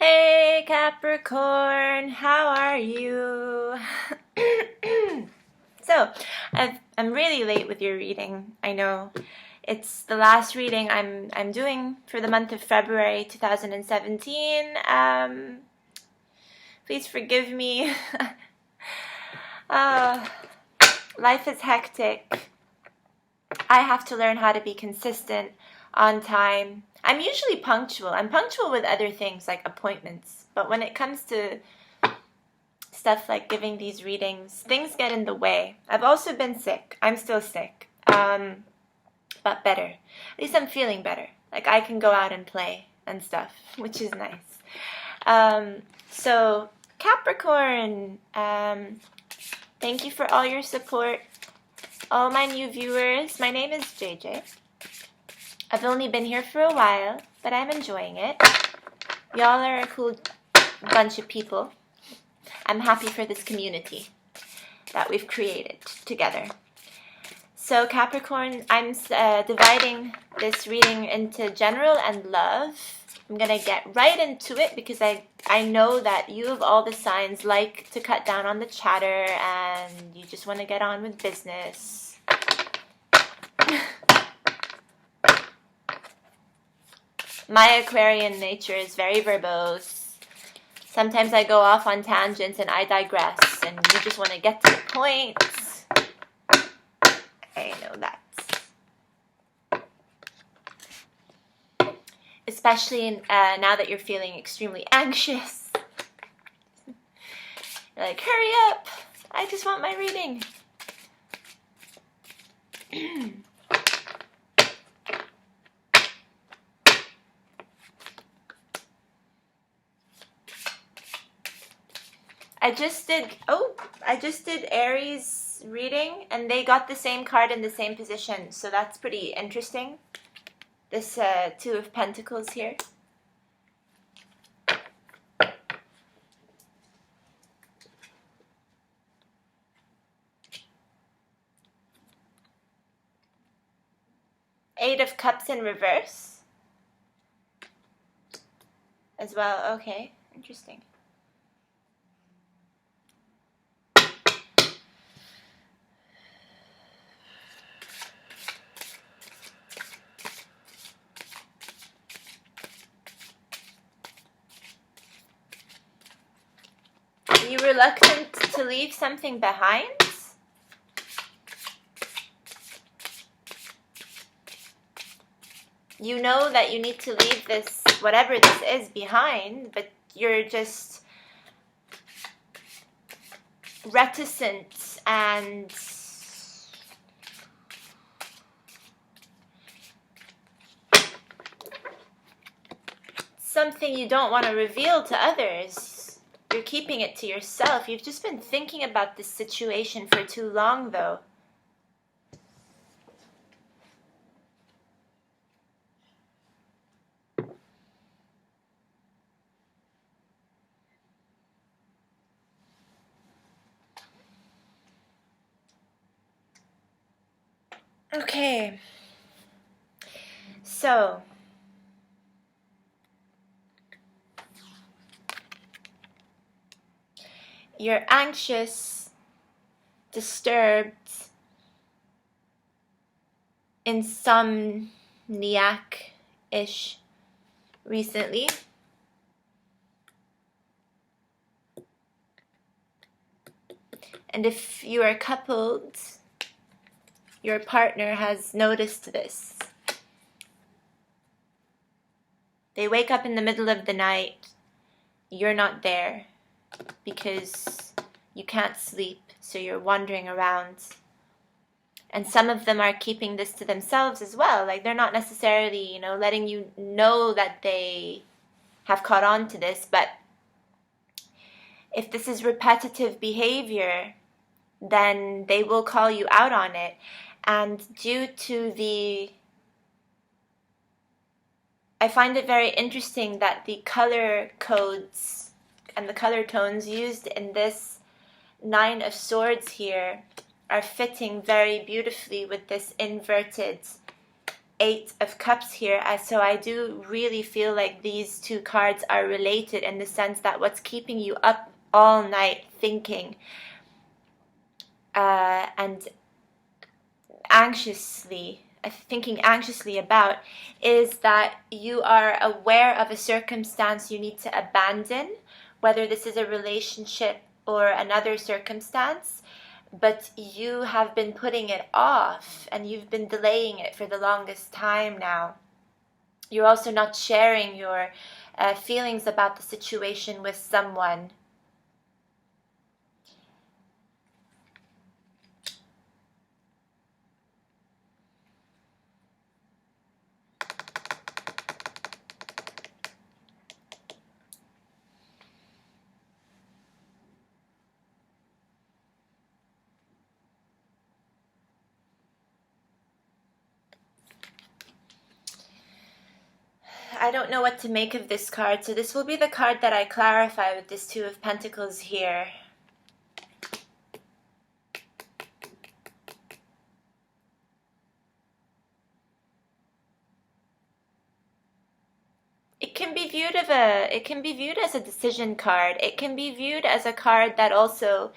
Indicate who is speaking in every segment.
Speaker 1: Hey Capricorn, how are you? So, I'm really late with your reading. I know it's the last reading I'm doing for the month of February 2017. Please forgive me. uh, Life is hectic. I have to learn how to be consistent, on time. I'm usually punctual. I'm punctual with other things like appointments. But when it comes to stuff like giving these readings, things get in the way. I've also been sick. I'm still sick. But better. At least I'm feeling better. Like I can go out and play and stuff, which is nice. So Capricorn, thank you for all your support. All my new viewers, my name is JJ. I've only been here for a while, but I'm enjoying it. Y'all are a cool bunch of people. I'm happy for this community that we've created together. So Capricorn, I'm dividing this reading into general and love. I'm going to get right into it because I know that you of all the signs like to cut down on the chatter and you just want to get on with business. My Aquarian nature is very verbose. Sometimes I go off on tangents and I digress and you just want to get to the point. I know that. Especially now that you're feeling extremely anxious. You're like, hurry up! I just want my reading. I just did Aries reading and they got the same card in the same position, so that's pretty interesting. This Two of Pentacles here. Eight of Cups in reverse as well. Okay, interesting. Are you reluctant to leave something behind? You know that you need to leave this, whatever this is, behind, but you're just reticent and something you don't want to reveal to others. You're keeping it to yourself. You've just been thinking about this situation for too long, though. Okay. So, you're anxious, disturbed, insomniac-ish recently. And if you are coupled, your partner has noticed this. They wake up in the middle of the night, you're not there because you can't sleep, so you're wandering around. And some of them are keeping this to themselves as well. Like they're not necessarily, letting you know that they have caught on to this, but if this is repetitive behavior, then they will call you out on it. And due to I find it very interesting that the color codes and the color tones used in this Nine of Swords here are fitting very beautifully with this inverted Eight of Cups here, so I do really feel like these two cards are related in the sense that what's keeping you up all night thinking and thinking anxiously about is that you are aware of a circumstance you need to abandon, whether this is a relationship or another circumstance, but you have been putting it off and you've been delaying it for the longest time now. You're also not sharing your feelings about the situation with someone. I don't know what to make of this card, so this will be the card that I clarify with this Two of Pentacles here. It can be viewed as a decision card. It can be viewed as a card that also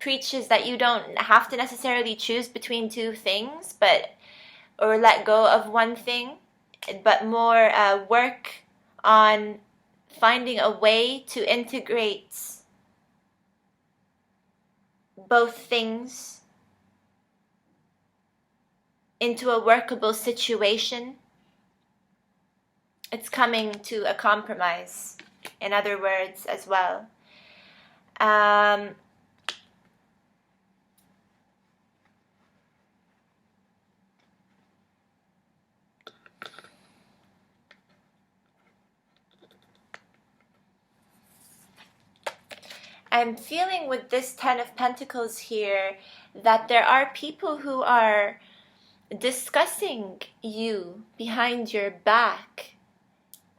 Speaker 1: preaches that you don't have to necessarily choose between two things, or let go of one thing, but more work on finding a way to integrate both things into a workable situation. It's coming to a compromise, in other words, as well. I'm feeling with this Ten of Pentacles here that there are people who are discussing you behind your back,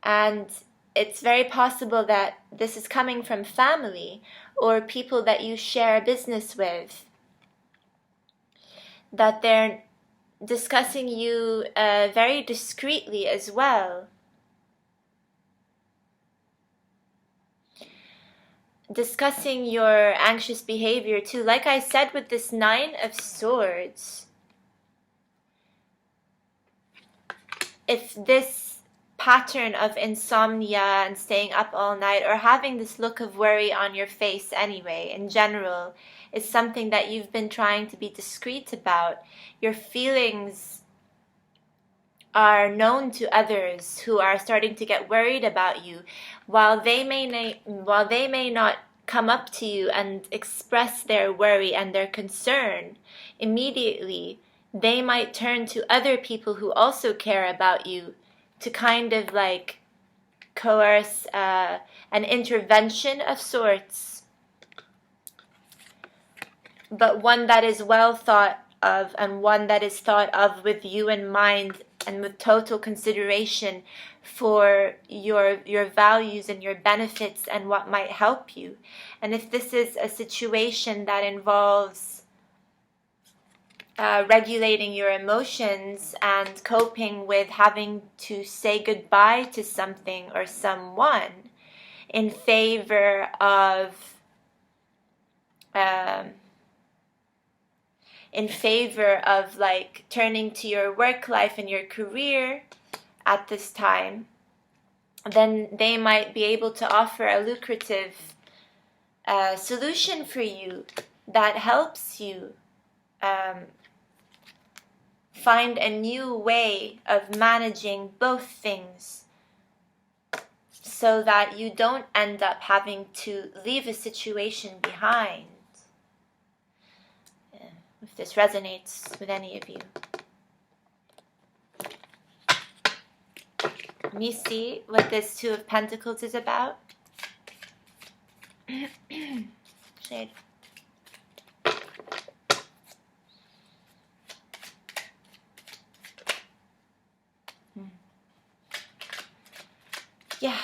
Speaker 1: and it's very possible that this is coming from family or people that you share business with, that they're discussing you very discreetly as well. Discussing your anxious behavior too. Like I said with this Nine of Swords, if this pattern of insomnia and staying up all night or having this look of worry on your face anyway, in general, is something that you've been trying to be discreet about, your feelings are known to others who are starting to get worried about you. While they may not come up to you and express their worry and their concern immediately, they might turn to other people who also care about you to kind of like coerce an intervention of sorts, but one that is well thought of and one that is thought of with you in mind and with total consideration for your values and your benefits and what might help you. And if this is a situation that involves regulating your emotions and coping with having to say goodbye to something or someone in favor of like turning to your work life and your career at this time, then they might be able to offer a lucrative solution for you that helps you find a new way of managing both things, so that you don't end up having to leave a situation behind. If this resonates with any of you. Let me see what this Two of Pentacles is about. Shade. Yeah.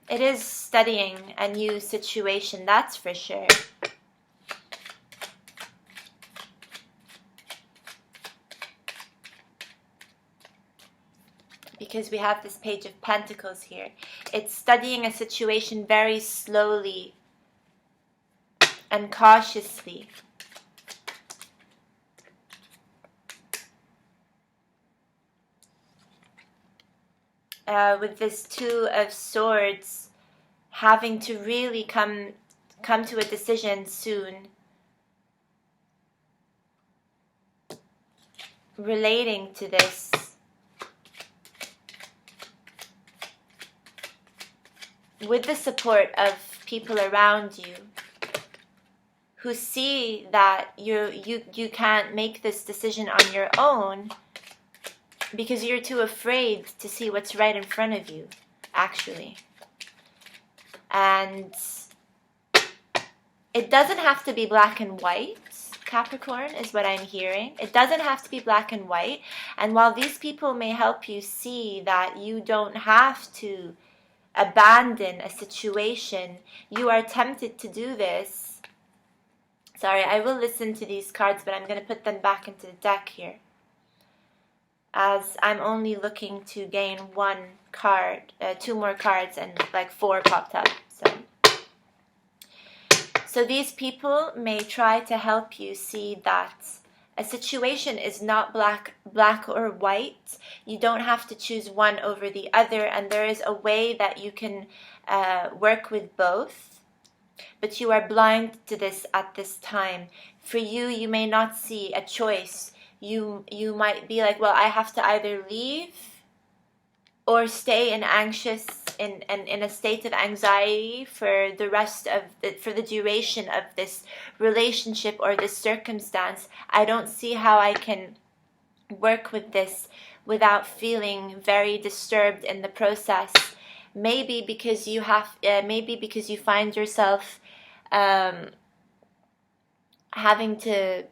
Speaker 1: It is studying a new situation, that's for sure. because we have this Page of Pentacles here. It's studying a situation very slowly and cautiously. With this Two of Swords, having to really come to a decision soon, relating to this. With the support of people around you who see that you can't make this decision on your own because you're too afraid to see what's right in front of you, actually. And it doesn't have to be black and white, Capricorn, is what I'm hearing. It doesn't have to be black and white. And while these people may help you see that you don't have to abandon a situation, you are tempted to do this. Sorry, I will listen to these cards, but I'm going to put them back into the deck here, as I'm only looking to gain one card, 2 more cards, and like 4 popped up. So these people may try to help you see that a situation is not black or white. You don't have to choose one over the other, and there is a way that you can work with both. But you are blind to this at this time. For you, you may not see a choice. You might be like, well, I have to either leave or stay in a state of anxiety for the rest of for the duration of this relationship or this circumstance. I don't see how I can work with this without feeling very disturbed in the process. Maybe because you find yourself having to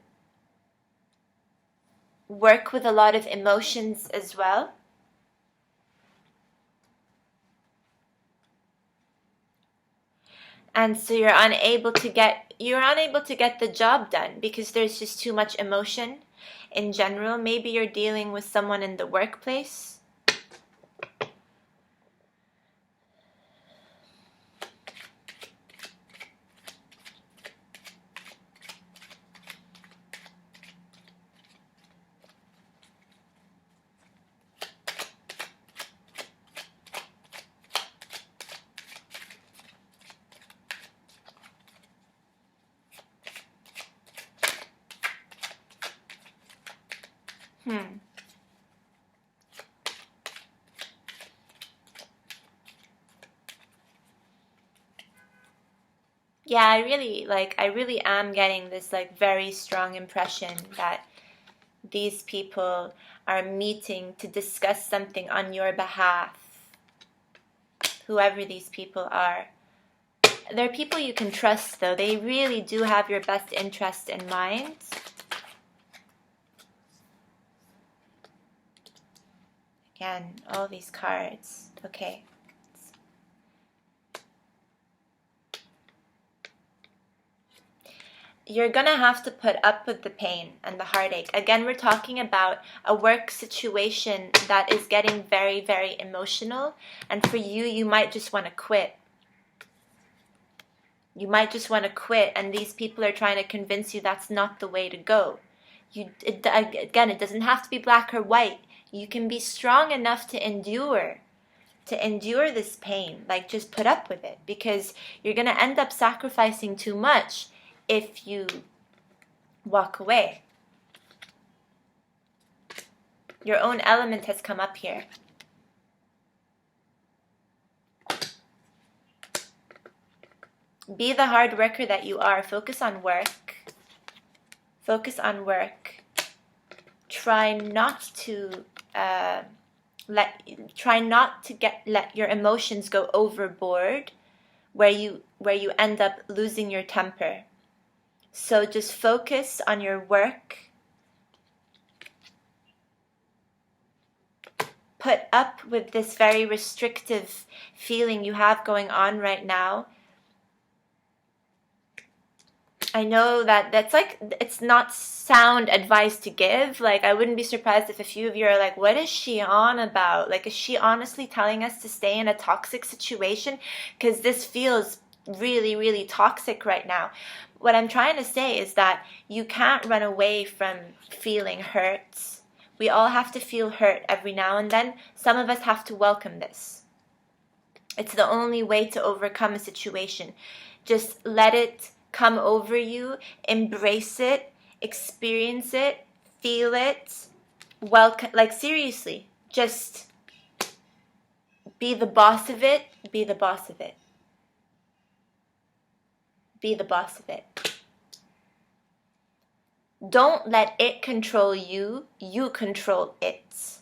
Speaker 1: work with a lot of emotions as well. And so you're unable to get the job done because there's just too much emotion in general. Maybe you're dealing with someone in the workplace. Yeah, I really am getting this like very strong impression that these people are meeting to discuss something on your behalf. Whoever these people are. They're people you can trust though. They really do have your best interest in mind. Again, all these cards. Okay. You're gonna have to put up with the pain and the heartache. Again, we're talking about a work situation that is getting very, very emotional. And for you, you might just want to quit. You might just want to quit, and these people are trying to convince you that's not the way to go. Again, it doesn't have to be black or white. You can be strong enough to endure this pain. Like, just put up with it, because you're going to end up sacrificing too much if you walk away. Your own element has come up here. Be the hard worker that you are. Focus on work. Focus on work. Try not to let your emotions go overboard, where you end up losing your temper. So just focus on your work. Put up with this very restrictive feeling you have going on right now. I know that that's like, it's not sound advice to give. Like, I wouldn't be surprised if a few of you are like, what is she on about? Like, is she honestly telling us to stay in a toxic situation? Because this feels really, really toxic right now. What I'm trying to say is that you can't run away from feeling hurt. We all have to feel hurt every now and then. Some of us have to welcome this. It's the only way to overcome a situation. Just let it come over you, embrace it, experience it, feel it. Welcome, like seriously, just be the boss of it, be the boss of it. Be the boss of it. Don't let it control you, you control it.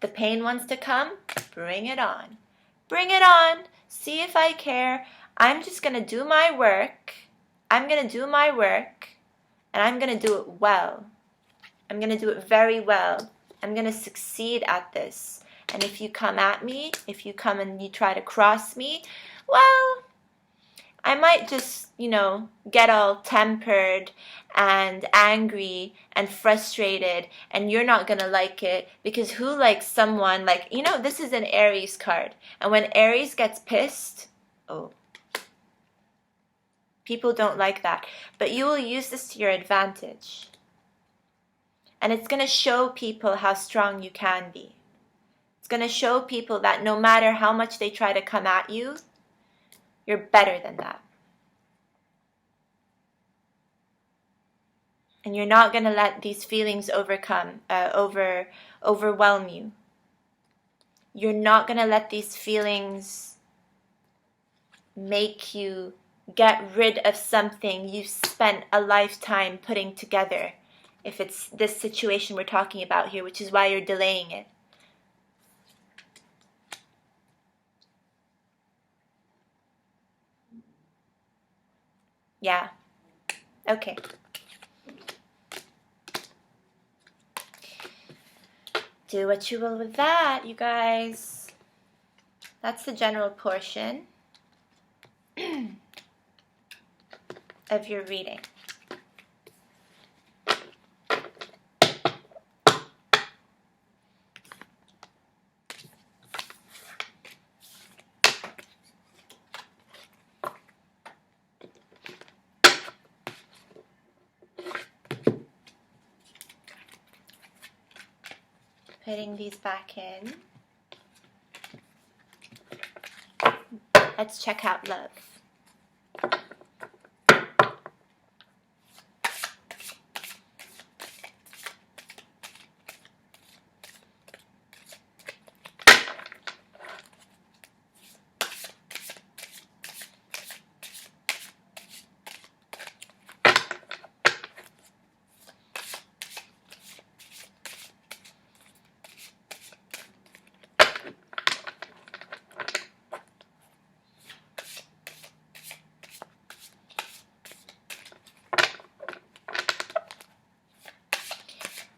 Speaker 1: The pain wants to come, bring it on. Bring it on, see if I care. I'm just going to do my work. I'm going to do my work, and I'm going to do it well. I'm going to do it very well. I'm going to succeed at this. And if you come at me, if you come and you try to cross me, well, I might just, get all tempered and angry and frustrated, and you're not going to like it, because who likes someone like, this is an Aries card. And when Aries gets pissed, people don't like that. But you will use this to your advantage. And it's going to show people how strong you can be. It's going to show people that no matter how much they try to come at you, you're better than that. And you're not going to let these feelings overwhelm you. You're not going to let these feelings make you get rid of something you spent a lifetime putting together. If it's this situation we're talking about here, which is why you're delaying it. Yeah. Okay. Do what you will with that, you guys. That's the general portion of your reading. Putting these back in. Let's check out love.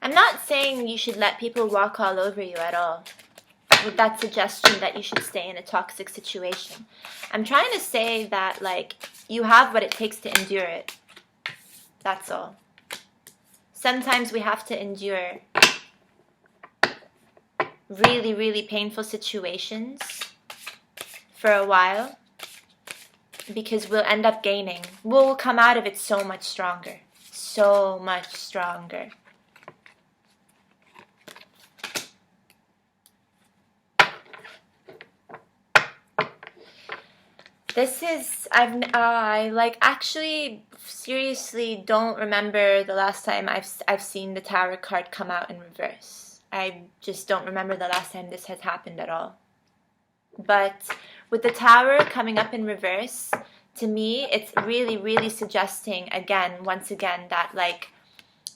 Speaker 1: I'm not saying you should let people walk all over you at all, with that suggestion that you should stay in a toxic situation. I'm trying to say that, you have what it takes to endure it. That's all. Sometimes we have to endure really, really painful situations for a while, because we'll end up gaining. We'll come out of it so much stronger. So much stronger. This is, I actually seriously don't remember the last time I've seen the Tower card come out in reverse. I just don't remember the last time this has happened at all. But with the Tower coming up in reverse, to me, it's really, really suggesting, once again, that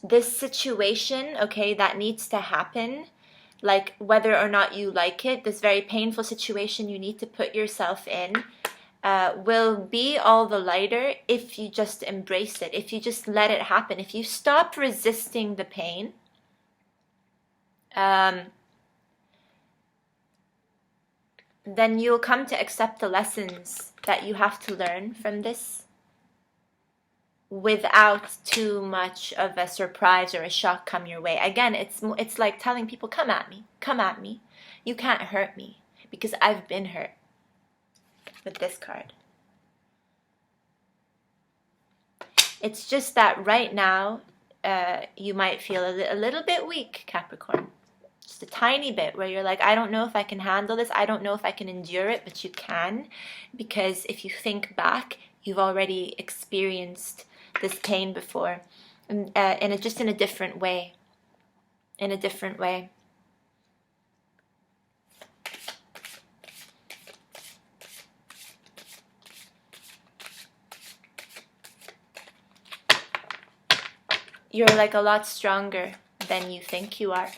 Speaker 1: this situation, okay, that needs to happen, whether or not you like it, this very painful situation you need to put yourself in, will be all the lighter if you just embrace it, if you just let it happen, if you stop resisting the pain. Then you'll come to accept the lessons that you have to learn from this. without too much of a surprise or a shock come your way. Again, it's like telling people, come at me. You can't hurt me because I've been hurt with this card. It's just that right now, you might feel a little bit weak, Capricorn. Just a tiny bit, where you're like, I don't know if I can handle this. I don't know if I can endure it, but you can. Because if you think back, you've already experienced this pain before. Just in a different way. In a different way. You're like a lot stronger than you think you are.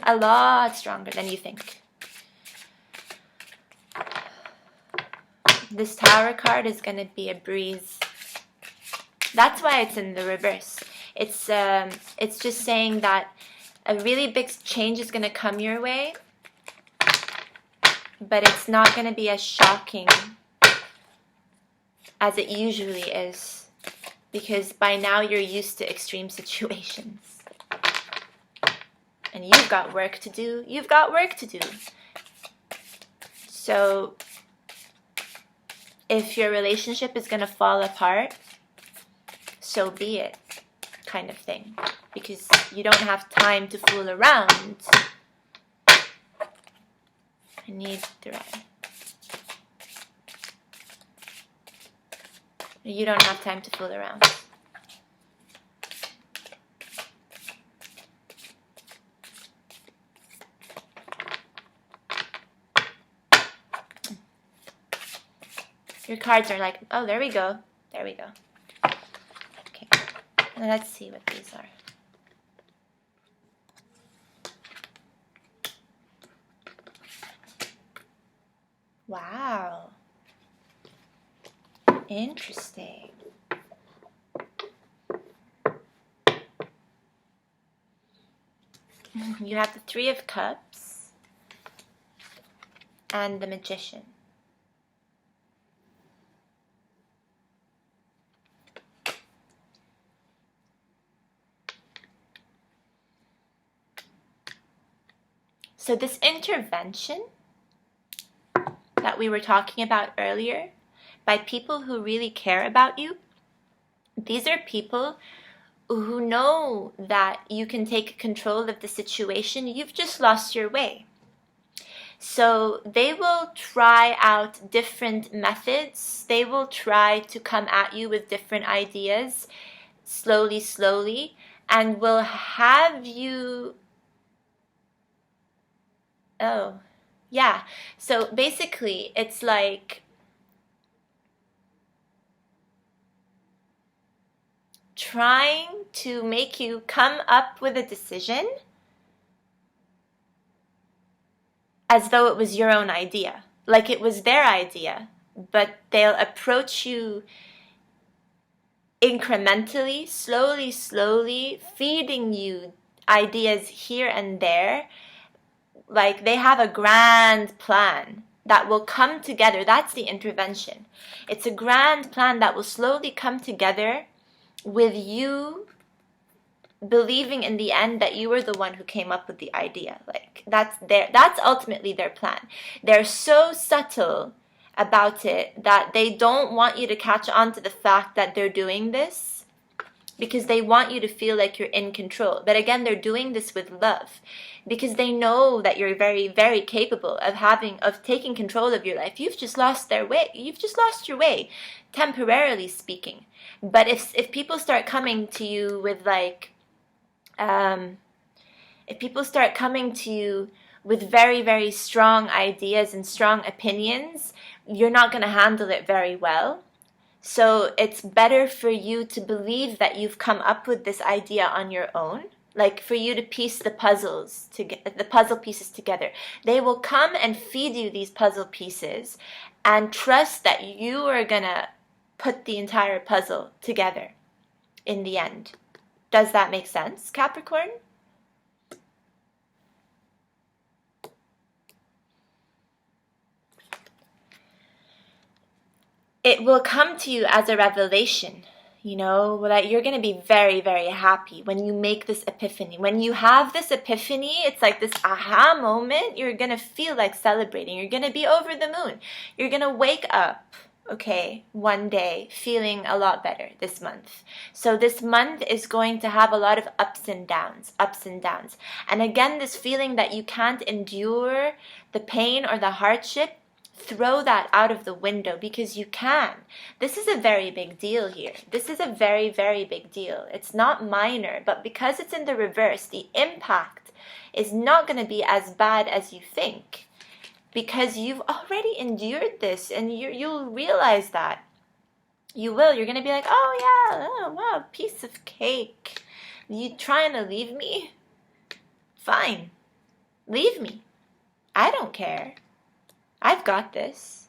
Speaker 1: A lot stronger than you think. This Tower card is going to be a breeze. That's why it's in the reverse. It's just saying that a really big change is going to come your way, but it's not going to be as shocking as it usually is, because by now you're used to extreme situations. And you've got work to do. You've got work to do. So if your relationship is going to fall apart, so be it, kind of thing. Because you don't have time to fool around. I need thread. You don't have time to fool around. Your cards are like, oh, there we go. There we go. Okay. Now let's see what these are. Wow. Interesting. You have the Three of Cups and the Magician. So this intervention that we were talking about earlier, by people who really care about you, these are people who know that you can take control of the situation. You've just lost your way. So they will try out different methods. They will try to come at you with different ideas, slowly, and will have you... Oh, yeah. So basically, it's like trying to make you come up with a decision as though it was your own idea, like it was their idea, but they'll approach you incrementally, slowly, feeding you ideas here and there. Like they have a grand plan that will come together. That's the intervention. It's a grand plan that will slowly come together with you believing in the end that you were the one who came up with the idea. Like that's ultimately their plan. They're so subtle about it that they don't want you to catch on to the fact that they're doing this, because they want you to feel like you're in control. But again, they're doing this with love, because they know that you're very, very capable of taking control of your life. You've just lost their way. You've just lost your way, temporarily speaking. But if people start coming to you with like, if people start coming to you with very, very strong ideas and strong opinions, you're not going to handle it very well. So it's better for you to believe that you've come up with this idea on your own, like for you to piece the puzzle pieces together. They will come and feed you these puzzle pieces and trust that you are going to put the entire puzzle together in the end. Does that make sense, Capricorn? it will come to you as a revelation, you know, that you're going to be very, very happy when you make this epiphany. When you have this epiphany, it's like this aha moment. You're going to feel like celebrating. You're going to be over the moon. You're going to wake up, okay, one day feeling a lot better this month. So this month is going to have a lot of ups and downs, ups and downs. And again, this feeling that you can't endure the pain or the hardship, throw that out of the window, because you can. This is a very big deal here. This is a very, very big deal. It's not minor, but because it's in the reverse, the impact is not going to be as bad as you think, because you've already endured this, and you'll realize that. You will. You're going to be like, oh yeah, oh wow, piece of cake. You trying to leave me? Fine. Leave me. I don't care. I've got this.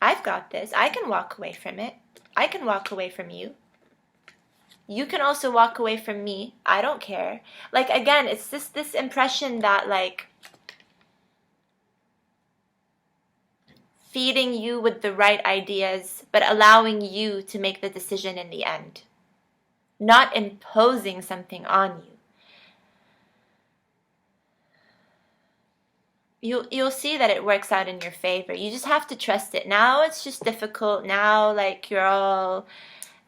Speaker 1: I've got this. I can walk away from it. I can walk away from you. You can also walk away from me. I don't care. Like, again, it's just this impression that, like, feeding you with the right ideas, but allowing you to make the decision in the end. Not imposing something on you. You'll see that it works out in your favor. You just have to trust it. Now it's just difficult. Now, like, you're all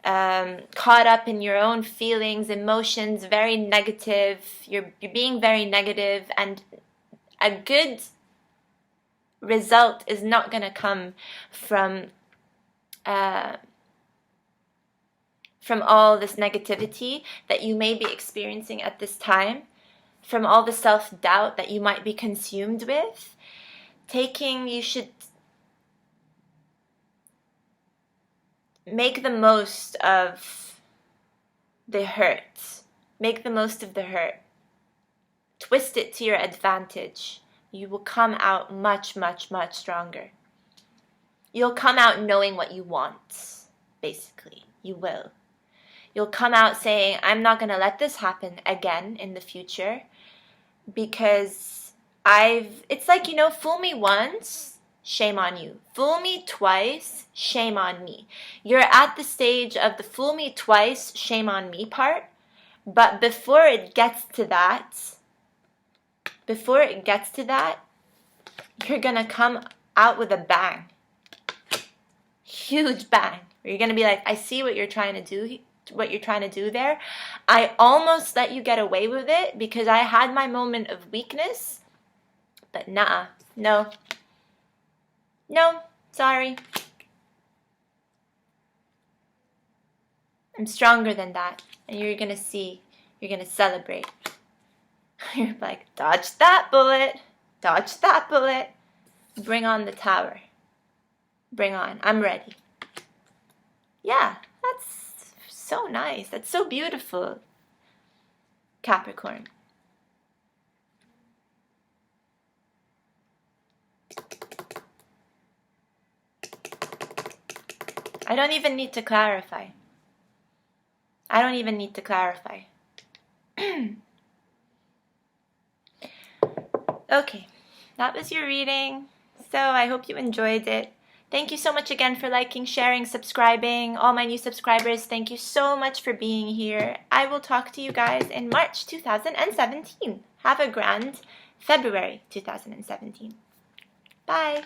Speaker 1: caught up in your own feelings, emotions, very negative. You're being very negative, and a good result is not going to come from all this negativity that you may be experiencing at this time. From all the self-doubt that you might be consumed with. You should make the most of the hurt. Make the most of the hurt. Twist it to your advantage. You will come out much, much, much stronger. You'll come out knowing what you want, basically. You will. You'll come out saying, I'm not going to let this happen again in the future. Because it's like, you know, fool me once, shame on you. Fool me twice, shame on me. You're at the stage of the fool me twice, shame on me part. But before it gets to that, you're going to come out with a bang. Huge bang. You're going to be like, I see what you're trying to do. There. I almost let you get away with it because I had my moment of weakness, but nah, no, sorry. I'm stronger than that, and you're gonna see, you're gonna celebrate. You're like, dodge that bullet, bring on the tower, bring on, I'm ready. Yeah, that's so nice. That's so beautiful, Capricorn. I don't even need to clarify. Okay, that was your reading. So I hope you enjoyed it. Thank you so much again for liking, sharing, subscribing. All my new subscribers, thank you so much for being here. I will talk to you guys in March 2017. Have a grand February 2017. Bye.